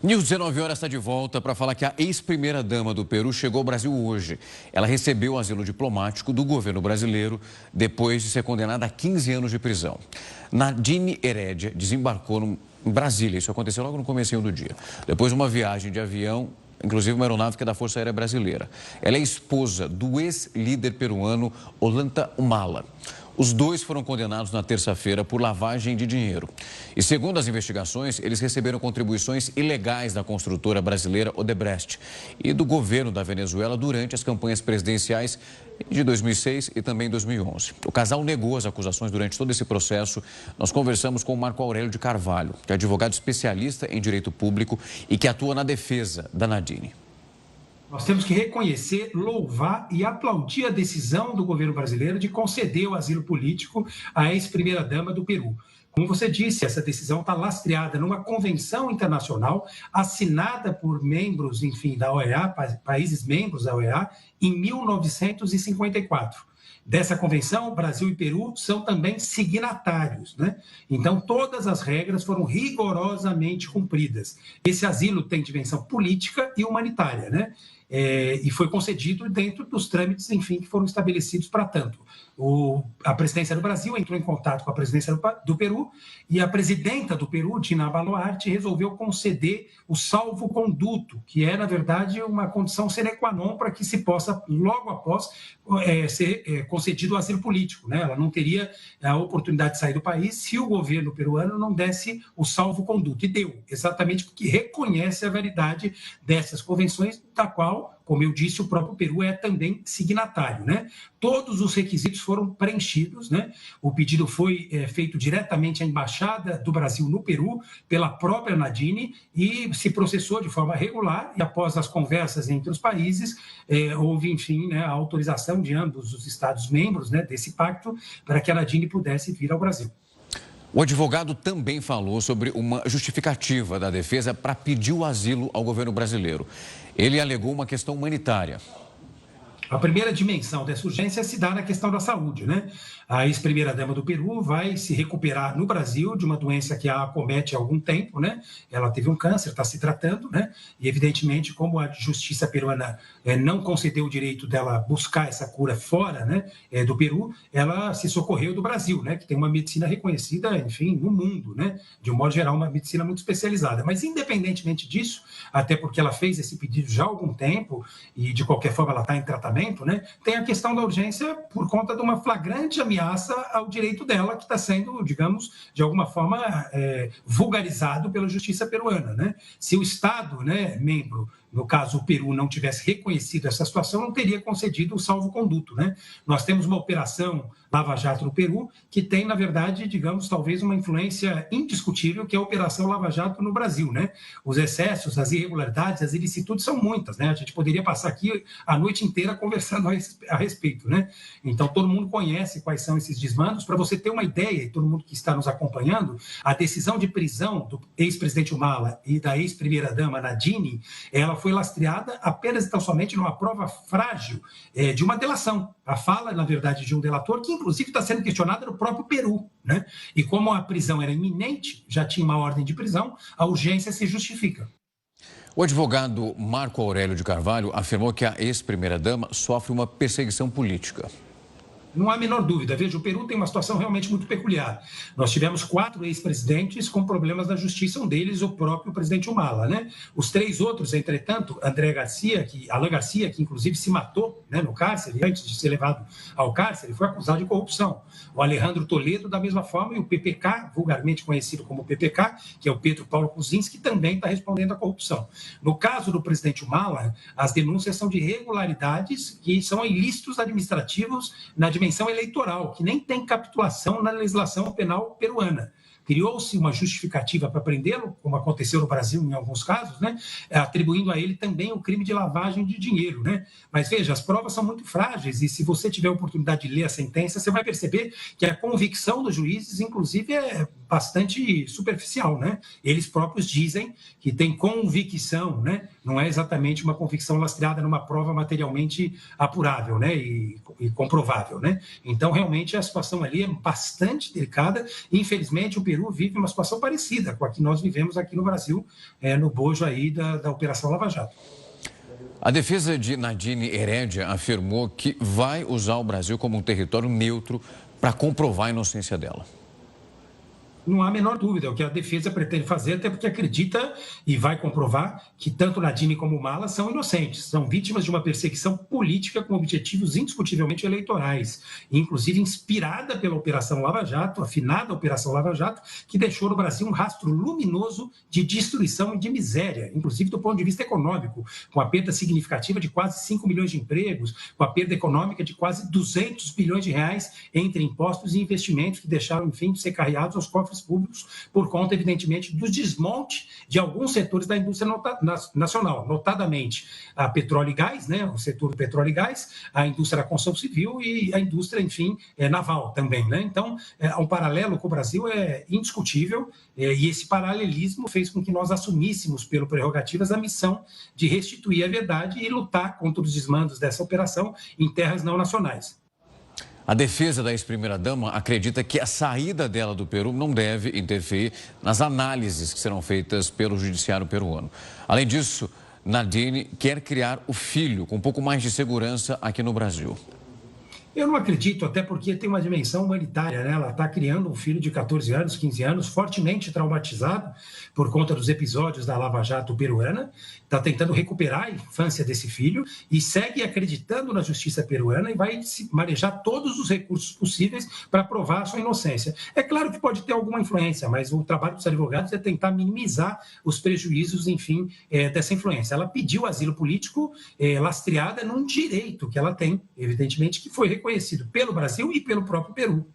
News 19 horas está de volta para falar que a ex-primeira-dama do Peru chegou ao Brasil hoje. Ela recebeu o asilo diplomático do governo brasileiro depois de ser condenada a 15 anos de prisão. Nadine Heredia desembarcou em Brasília. Isso aconteceu logo no comecinho do dia. Depois de uma viagem de avião, inclusive uma aeronave que é da Força Aérea Brasileira. Ela é esposa do ex-líder peruano Ollanta Humala. Os dois foram condenados na terça-feira por lavagem de dinheiro. E segundo as investigações, eles receberam contribuições ilegais da construtora brasileira Odebrecht e do governo da Venezuela durante as campanhas presidenciais de 2006 e também 2011. O casal negou as acusações durante todo esse processo. Nós conversamos com o Marco Aurélio de Carvalho, que é advogado especialista em direito público e que atua na defesa da Nadine. Nós temos que reconhecer, louvar e aplaudir a decisão do governo brasileiro de conceder o asilo político à ex-primeira-dama do Peru. Como você disse, essa decisão está lastreada numa convenção internacional assinada por membros, enfim, da OEA, países membros da OEA, em 1954. Dessa convenção, Brasil e Peru são também signatários, né? Então, todas as regras foram rigorosamente cumpridas. Esse asilo tem dimensão política e humanitária, né? E foi concedido dentro dos trâmites, enfim, que foram estabelecidos para tanto. A presidência do Brasil entrou em contato com a presidência do Peru e a presidenta do Peru, Dina Boluarte, resolveu conceder o salvo-conduto, que é, na verdade, uma condição sine qua non para que se possa, logo após, ser concedido o asilo político, né? Ela não teria a oportunidade de sair do país se o governo peruano não desse o salvo-conduto. E deu, exatamente porque reconhece a validade dessas convenções, da qual, como eu disse, o próprio Peru é também signatário, né? Todos os requisitos foram preenchidos, né? O pedido foi feito diretamente à Embaixada do Brasil no Peru, pela própria Nadine, e se processou de forma regular, e após as conversas entre os países, houve, enfim, né, a autorização de ambos os Estados-membros, né, desse pacto para que a Nadine pudesse vir ao Brasil. O advogado também falou sobre uma justificativa da defesa para pedir o asilo ao governo brasileiro. Ele alegou uma questão humanitária. A primeira dimensão dessa urgência se dá na questão da saúde, né? A ex-primeira-dama do Peru vai se recuperar no Brasil de uma doença que a acomete há algum tempo, né? Ela teve um câncer, está se tratando, né? E, evidentemente, como a justiça peruana não concedeu o direito dela buscar essa cura fora, né, do Peru, ela se socorreu do Brasil, né? Que tem uma medicina reconhecida, enfim, no mundo, né? De um modo geral, uma medicina muito especializada. Mas, independentemente disso, até porque ela fez esse pedido já há algum tempo e, de qualquer forma, ela está em tratamento, né? Tem a questão da urgência por conta de uma flagrante ameaça ao direito dela, que está sendo, digamos, de alguma forma vulgarizado pela justiça peruana, né? Se o Estado, né, membro, no caso o Peru, não tivesse reconhecido essa situação, não teria concedido o salvo-conduto, né? Nós temos uma operação Lava Jato no Peru, que tem, na verdade, digamos, talvez uma influência indiscutível, que é a Operação Lava Jato no Brasil, né? Os excessos, as irregularidades, as ilicitudes são muitas, né? A gente poderia passar aqui a noite inteira conversando a respeito, né? Então, todo mundo conhece quais são esses desmandos. Para você ter uma ideia, e todo mundo que está nos acompanhando, a decisão de prisão do ex-presidente Humala e da ex-primeira-dama Nadine, ela foi lastreada apenas e tão somente numa prova frágil de uma delação. A fala, na verdade, de um delator que, inclusive, está sendo questionada no próprio Peru, né? E como a prisão era iminente, já tinha uma ordem de prisão, a urgência se justifica. O advogado Marco Aurélio de Carvalho afirmou que a ex-primeira-dama sofre uma perseguição política. Não há a menor dúvida. Veja, o Peru tem uma situação realmente muito peculiar. Nós tivemos 4 ex-presidentes com problemas na justiça, um deles o próprio presidente Humala, né? Os 3 outros, entretanto, Alan Garcia, que inclusive se matou, né, no cárcere, antes de ser levado ao cárcere, foi acusado de corrupção. O Alejandro Toledo, da mesma forma, e o PPK, vulgarmente conhecido como PPK, que é o Pedro Paulo Kuczynski, também está respondendo à corrupção. No caso do presidente Humala, as denúncias são de irregularidades que são ilícitos administrativos na dimensão eleitoral, que nem tem capitulação na legislação penal peruana. Criou-se uma justificativa para prendê-lo, como aconteceu no Brasil em alguns casos, né? Atribuindo a ele também o crime de lavagem de dinheiro, né? Mas veja, as provas são muito frágeis e se você tiver a oportunidade de ler a sentença, você vai perceber que a convicção dos juízes, inclusive, é bastante superficial, né? Eles próprios dizem que tem convicção, né? Não é exatamente uma convicção lastreada numa prova materialmente apurável, né? E comprovável, né? Então, realmente, a situação ali é bastante delicada e, infelizmente, o Peru vive uma situação parecida com a que nós vivemos aqui no Brasil, no bojo aí da Operação Lava Jato. A defesa de Nadine Heredia afirmou que vai usar o Brasil como um território neutro para comprovar a inocência dela. Não há a menor dúvida, é o que a defesa pretende fazer, até porque acredita e vai comprovar que tanto Nadine como Mala são inocentes, são vítimas de uma perseguição política com objetivos indiscutivelmente eleitorais, inclusive inspirada pela Operação Lava Jato, afinada Operação Lava Jato, que deixou no Brasil um rastro luminoso de destruição e de miséria, inclusive do ponto de vista econômico, com a perda significativa de quase 5 milhões de empregos, com a perda econômica de quase 200 bilhões de reais entre impostos e investimentos que deixaram, enfim, de ser carreados aos cofres públicos por conta, evidentemente, do desmonte de alguns setores da indústria nacional, notadamente a petróleo e gás, né, o setor do petróleo e gás, a indústria da construção civil e a indústria, enfim, naval também, né? Então, um paralelo com o Brasil é indiscutível e esse paralelismo fez com que nós assumíssemos, pelo Prerrogativas, a missão de restituir a verdade e lutar contra os desmandos dessa operação em terras não nacionais. A defesa da ex-primeira-dama acredita que a saída dela do Peru não deve interferir nas análises que serão feitas pelo judiciário peruano. Além disso, Nadine quer criar o filho com um pouco mais de segurança aqui no Brasil. Eu não acredito, até porque tem uma dimensão humanitária, né? Ela está criando um filho de 14 anos, 15 anos, fortemente traumatizado por conta dos episódios da Lava Jato peruana, está tentando recuperar a infância desse filho e segue acreditando na justiça peruana e vai manejar todos os recursos possíveis para provar a sua inocência. É claro que pode ter alguma influência, mas o trabalho dos advogados é tentar minimizar os prejuízos, enfim, dessa influência. Ela pediu asilo político lastreada num direito que ela tem, evidentemente, que foi reconhecido pelo Brasil e pelo próprio Peru.